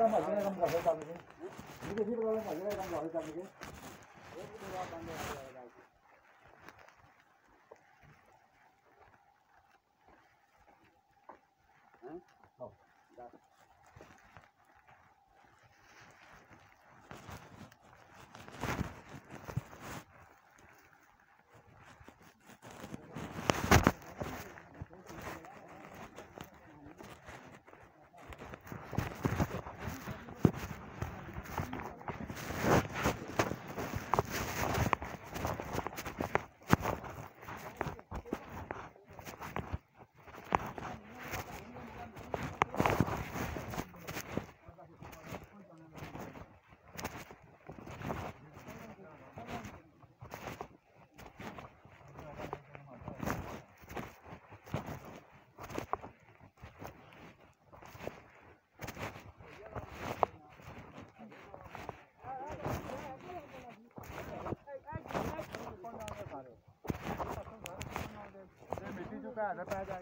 ਕੰਮ ਕਰਦੇ ਕੰਮ ਕਰਦੇ ਚੱਲਣਗੇ ਇਹ ਕਿਸੇ ਪ੍ਰਕਾਰ ਕਰਦੇ ਕੰਮ ਕਰਦੇ ਚੱਲਣਗੇ ਇਹ ਵੀ ਦਵਾ ਬੰਦ ਹੋ ਜਾਏਗਾ हैं हां ada peda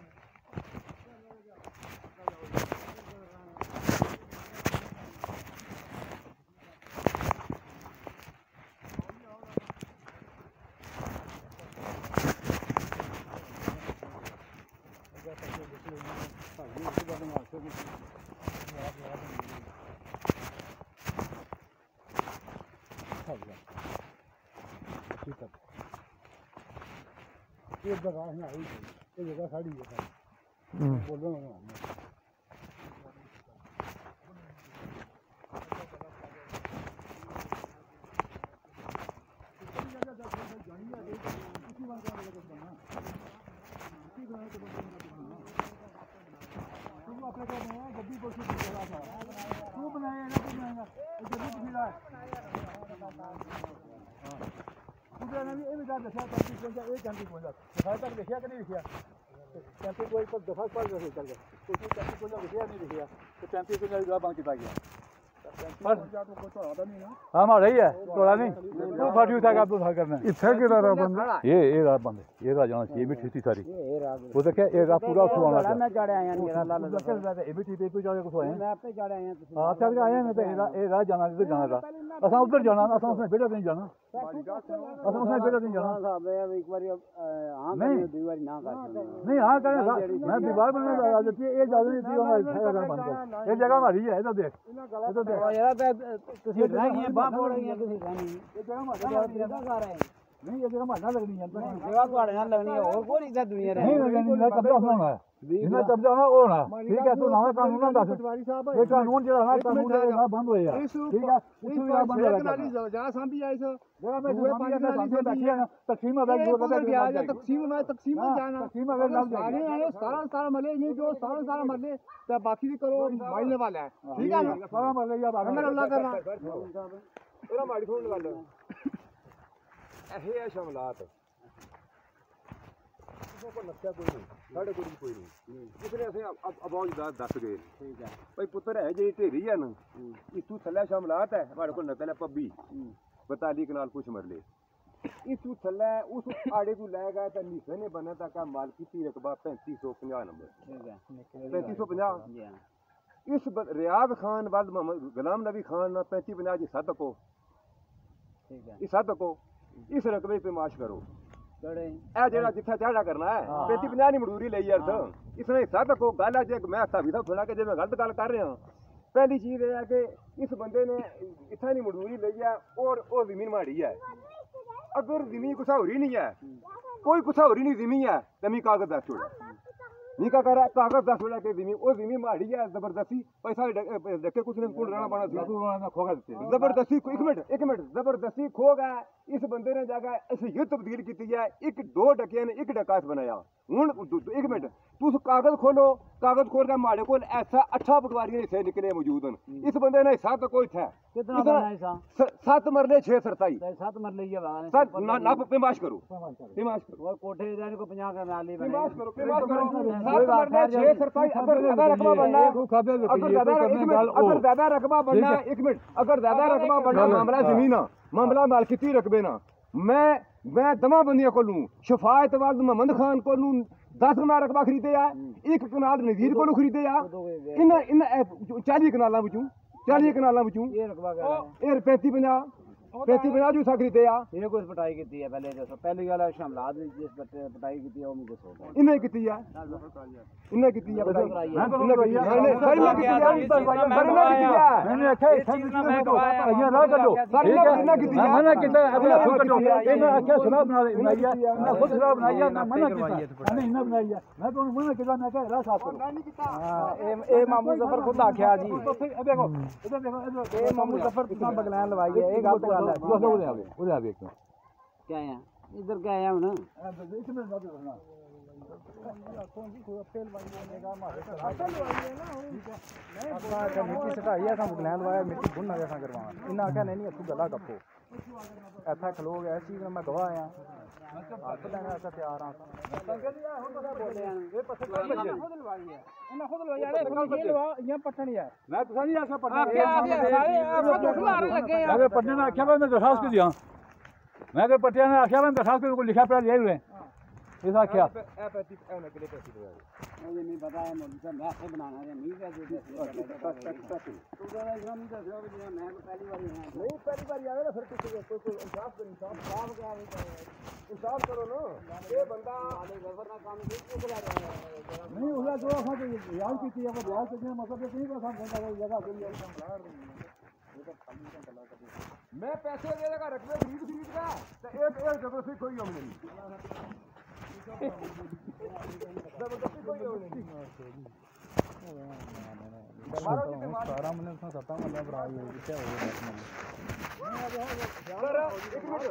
ये जगह है आई ये जगह खड़ी है बोलो ना गड्डी को तू बनाएगा गड्डी पिछला ने भी ये विचार देखा कैंपी पहुंचा एक कैंपी पहुंचा दिखाया तक देखा कि नहीं दिखा कैंपी कोई पर दफा पर चल गया तो कैंपी पहुंचा दिखा नहीं दिखा तो कैंपी को नहीं बांध किया गया पर हां मार रही है थोड़ा नहीं तू फाटी उठा के भाग करना इथे के रहा बंद ये रात बंद ये रात जाना ये भी ठीक सारी ये रात वो देखे ये रात पूरा सुहाना मैं चढ़े आया मेरा लाल ये भी ठीक पे जाके कुछ है मैं पे चढ़े आया हां चढ़ के आया मैं तो ये रात जाना तो जाना था असा उधर जाना असा उसने बेटा नहीं जाना असा उसने बेटा नहीं जाना साहब एक बार हां नहीं दो बार ना कर नहीं हां करे मैं दीवार बनने जा रहा थी ये ज्यादा नहीं थी बंद ये जगह हमारी है इधर देख इधर देख यार ਤੁਸੀਂ ਰਹਿ ਬਾਹ ਬੋੜ ਗਈਆਂ ਤੁਸੀਂ ਰਹਿਣੀ ਇਹ ਜਗ੍ਹਾ ਮਾਡਾ ਕਰ ਰਹੇ ਨਹੀਂ ਇਹ ਜਗ੍ਹਾ ਮਾਡਾ ਲੱਗਣੀ ਹੈ ਜਗ੍ਹਾ ਤੁਹਾਡੇ ਨਾਲ ਲੱਗਣੀ ਹੈ ਹੋਰ ਕੋਈ ਇੱਥੇ ਦੁਨੀਆ ਰਹਿ ਨਹੀਂ ਲੱਗਣੀ ਨਾ ਕਬਜ਼ਾ ਹੋਣਾ ਹੈ ਇਹਨਾਂ ਕਬਜ਼ਾ ਹੋਣਾ ਉਹ ਨਾ ਠੀਕ ਹੈ ਤੂੰ ਨਵਾਂ ਕਾਨੂੰਨ ਨਾ ਦੱਸ ਇਹ ਕਾਨੂੰਨ ਜਿਹੜਾ ਹੈ ਕਾਨੂੰਨ ਦਾ ਬੰਦ ਹੋਇਆ ਠੀਕ ਹੈ ਉੱਥੋਂ ਵੀ ਬੰਦ ਹੋਇਆ ਜਗ੍ਹਾ ਸਾਂਭੀ ਆਈ ਸੋ ਜਗ੍ਹਾ ਮੈਂ ਸਾਂਭੀ ਬੈਠੀ ਆ ਤਕਸੀਮ ਆ ਬੈਠ ਦੋ ਗਿਆ ਤਕਸੀਮ ਮੈਂ ਜਾਣਾ ਤਕਸੀਮ ਆ ਨਾਲ ਜਾਣੇ ਸਾਰਾ ਮਲੇ ਨਹੀਂ ਜੋ ਸਾਰਾ ਮਲੇ ਤੇ ਬਾਕੀ ਵੀ ਕਰੋ ਮਾਈਨੇ ਵਾਲਾ ਹੈ ਠੀਕ ਹੈ ਨਾ ਸਾਰਾ ਮਲੇ ਜਾਂ ਬਾਕੀ ਮੈਂ ਅੱਲਾ ਕਰਨਾ ਇਹਦਾ ਮਾੜੀ ਫੋਨ ਲਗਾ ਲਓ ਇਹ ਹੈ ਸ਼ਮਲਾਤ को नक्शा कोई नहीं साढ़े कोई नहीं किसने असें आवाज दस गए ठीक है भाई पुत्र है जी ढेरी है ना इतू थल्ले शमलात है हमारे को नकल है पब्बी 42 कनाल कुछ मरले इतू थल्ले उस आड़े को ले गया तो नीचे ने बना था का मालकी ती रकबा 3550 नंबर ठीक है 3550 इस रियाज खान बाद गुलाम नबी खान ना 3550 जी सद को ठीक है इस सद को इस रकबे पे माश करो ਇਹ ਜਿਹੜਾ ਜਿੱਥੇ ਚਾੜਾ ਕਰਨਾ ਹੈ 3550 ਨਹੀਂ ਮਜ਼ਦੂਰੀ ਲਈ ਯਾਰ ਤਾਂ ਇਸਨੇ ਹਿੱਸਾ ਤੱਕੋ ਗੱਲ ਹੈ ਜੇ ਮੈਂ ਸਾਬੀ ਦਾ ਸੁਣਾ ਕਿ ਜੇ ਮੈਂ ਗਲਤ ਗੱਲ ਕਰ ਰਿਹਾ ਪਹਿਲੀ ਚੀਜ਼ ਇਹ ਹੈ ਕਿ ਇਸ ਬੰਦੇ ਨੇ ਇੱਥੇ ਨਹੀਂ ਮਜ਼ਦੂਰੀ ਲਈ ਹੈ ਔਰ ਉਹ ਜ਼ਮੀਨ ਮਾੜੀ ਹੈ ਅਗਰ ਜ਼ਮੀਨ ਕੁਛਾਉਰੀ ਨਹੀਂ ਹੈ ਕੋਈ ਕੁਛਾਉਰੀ ਨਹੀਂ ਜ਼ਮੀਨ ਹੈ ਤਾਂ ਮੈਂ ਕਾਗਜ਼ ਦਾ ਛੋੜ नहीं का करा कागज दस वाला के जिमी ओ जिमी माड़ी है जबरदस्ती पैसा देखे कुछ ने कुल रहना बना दिया खो गया जबरदस्ती एक मिनट जबरदस्ती खो गया इस बंदे ने जाकर ऐसे ये तब्दील की है एक दो डकिया ने एक डकास बनाया हूं एक मिनट तू कागज खोलो कागज खोल के माड़े को ऐसा 8 पटवारी हिस्से निकले मौजूद हैं इस बंदे ने हिस्सा तो कोई था कितना बना हिस्सा 7 मरले 6 सरताई 7 मरले ये सर ना पेमाश करो और कोठे जाने को 50 का नाली पेमाश करो 7 मरले 6 सरताई अगर ज्यादा रकबा बनना अगर ज्यादा रकबा बनना एक मिनट अगर ज्यादा रकबा बनना मामला जमीन मामला मालकी रकबे ना मैं दमा बंदियां को लूं शफायत वाल मोहम्मद खान को लूं 10 कनाल रकबा खरीदे आ 1 कनाल नजीर को खरीदे आ इन 40 कनालों विचों 40 ਕਨਾਲਾਂ ਵਿੱਚੋਂ ਇਹ ਰਕਬਾ ਕਰ ਇਹ 35-50 35-50 ਜੂ ਸਾ ਖਰੀਦੇ ਆ ਇਹ ਕੋਈ ਪਟਾਈ ਕੀਤੀ ਹੈ ਪਹਿਲੇ ਦੱਸੋ ਪਹਿਲੀ ਗੱਲ ਸ਼ਮਲਾਦ ਜਿਸ ਪਟਾਈ ਕੀਤੀ ਹੈ ਉਹ ਮੈਨੂੰ ਦੱਸੋ ਇਹਨੇ ਕੀਤੀ ਆ ਇਹਨੇ ਕੀਤੀ ਆ ਪਟਾਈ ਮੈਂ ਤੁਹਾਨੂੰ ਕਹੀ ਆ ਸਾਰੀ ਕੀਤੀ ਆ ਮੈंने ਆਖਿਆ ਇਹ ਚੀਜ਼ ਨਾ ਮੈਂ ਗਵਾਇਆ ਭਈਆ ਨਾ ਕੱਢੋ ਸਾਰੀ ਇਹਨਾਂ ਕੀਤੀ ਆ ਮੈਂ ਕੀਤਾ ਅਗਲਾ ਖੁਦ ਕੱਢੋ ਇਹਨਾਂ ਆਖਿਆ ਸ਼ਰਾਬ ਬਣਾਈ ਆ ਨਾ ਖੁਦ ਸ਼ਰਾਬ ਬਣਾਈ ਆ ਨਾ ਮਨਾ ਕੀਤਾ ਇਹਨੇ ਇਹਨਾਂ ਬਣਾਈ ਆ ਮੈਂ ਤੁਹਾਨੂੰ ਮਨਾ ਕੀਤਾ ਮੈਂ ਕਿਹਾ ਰਾਹ ਸਾਫ ਕਰੋ ਨਹੀਂ ਕੀਤਾ ਇਹ ਮਾਮੂ ਜ਼ਫਰ ਖੁਦ ਆਖਿਆ ਜੀ ਇਹ ਦੇਖੋ ਇਹ ਮਾਮੂ ਜ਼ਫਰ ਤੁਸੀਂ ਬਗਲਾਨ ਲਵਾਈ ਹੈ ਇਹ ਗਲਤ ਗੱਲ है उधर आवे क्या है इधर क्या है ना इसमें ना देखना मिट्टी सटाई है बगलैन लवाया मिट्टी गुन ना जैसा करवाना इन्हें आख्या नहीं तू गला कप्पो ऐसा खलो गया चीज मैं गवाह आया हथ लैने ऐसा तैयार हाँ पट्टे ने आख्या मैं दरखास्त कर दिया मैं अगर पट्टिया ने आख्या मैं दरखास्त को लिखा पड़ा ले हुए इस आख्या मुझे नहीं पता है मुझे मैसे बनाना है नहीं है जो तो जरा नहीं दस मैं पहली बार नहीं पहली बार आवे ना फिर कुछ कोई इंसाफ करो इंसाफ क्या इंसाफ करो ना ये बंदा गवर ना काम नहीं उसका जो हम याद की थी अब याद करने मतलब नहीं का हम जगह के लिए मैं पैसे दे देगा रखने खरीद का तो एक जगह से कोई हम नहीं जबरदस्ती कोई हो नहीं सारा मैंने उसने सत्ता में लग रहा है क्या हो गया सर एक मिनट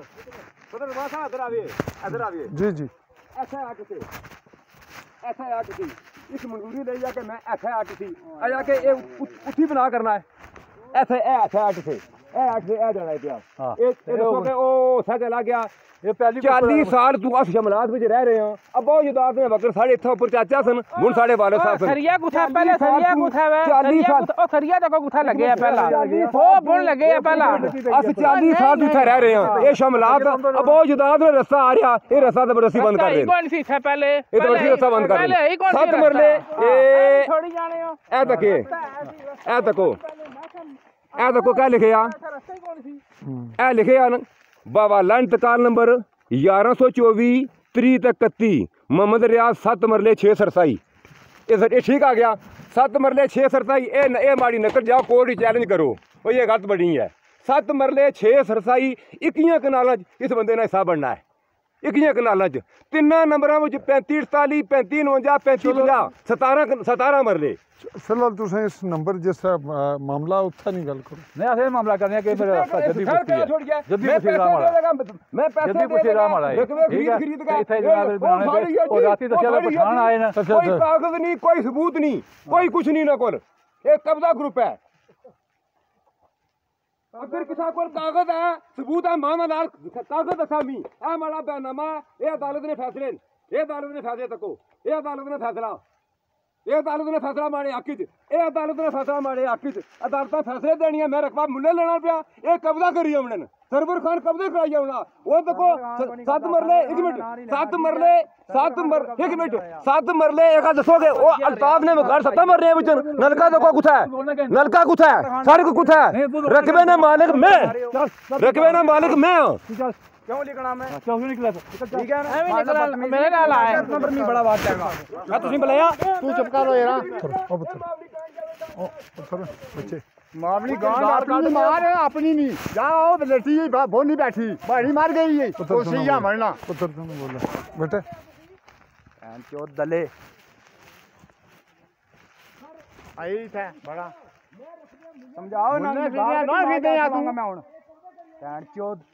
सर वासा इधर आइए जी जी ऐसा आके से ऐसा आके से इस मंजूरी ले जाके मैं ऐसा आके से आ जाके ये उठी बना करना है ऐसे ऐसा आके से जाना है क्या एक ओ सा चला गया ये पहली 40 साल तू अस शमलात विच रह रहे हैं अब बहुत जुदात ने वकर साढ़े इत्थे ऊपर चाचा सन हुन साढ़े वाले साहब सन सरिया गुथा पहले सरिया गुथा है सरिया ओ सरिया तक गुथा लगे है पहला ओ बुन लगे है पहला अस 40 साल तू इत्थे रह रहे हैं ये शमलात अब बहुत जुदात ने रास्ता आ रहा ये रास्ता जबरदस्ती बंद कर दे कौन सी था पहले ये जबरदस्ती रास्ता बंद कर दे 7 मरले ए छोड़ी जाने हो ए तको क्या लिखे आ ए लिखे आ बाबा ला इंतकाल नंबर 1124 3 31 मोहम्मद रियाज 7 मरले 6 सरसाई ये ठीक आ गया 7 मरले 6 सरसाई ए माड़ी नकल जाओ कोर्ट ही चैलेंज करो वो ये गलत बनी है 7 मरले 6 सरसाई 21 कनालों इस बंदे ने हिस्सा बनना है 21 कनालों 3 नंबरों में 35 48 35 49 35 50 17 मरले फिलहाल तुम इस नंबर जिस मामला उत्था नहीं गल करो नहीं ऐसे मामला करने के फिर जल्दी मैं पैसे खरीद के और राती दस पठान आए ना कोई कागज नहीं कोई सबूत नहीं कोई कुछ नहीं ना कोल एक कब्जा ग्रुप है अगर किसी को कागज है सबूत है मामा नाल कागज असामी ए माड़ा बयाननामा ये अदालत ने फैसले तको ये अदालत ने फैसला ये अदालत ने फैसला मारे हक च अदालत ने फैसला मारे हक च अदालत फैसले देनी है मैं रकबा मुल्ले लेना पिया ये कब्जा करी हमने सरवर खान कब्जे कराई होना वो देखो 7 मरले 1 मिनट 7 मरले 1 मिनट 7 मरले एक दसोगे वो अल्ताफ ने मकान 7 मरले विच नलका देखो कुथा है सड़क कुथा है रकबे ने मालिक मैं क्यों लिखना मैं क्यों निकला ठीक है ना निकला मेरे नाल आया नंबर नहीं बड़ा बात है मैं तुसी बुलाया तू चुप कर लो यार ओ बच्चे मामली गांड मार अपनी नहीं जाओ बेटी बोनी बैठी भाड़ी मार गई है तो सैया मरना पुत्र तुम बोलो बेटे एन चोद दले आई था बड़ा समझाओ ना ना दे या दूंगा मैं हुन एन चोद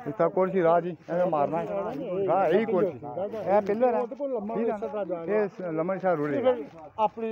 इतना कौन सी राह जी मारना राह यही कौन सी पिलर है लमन शाह रोड अपनी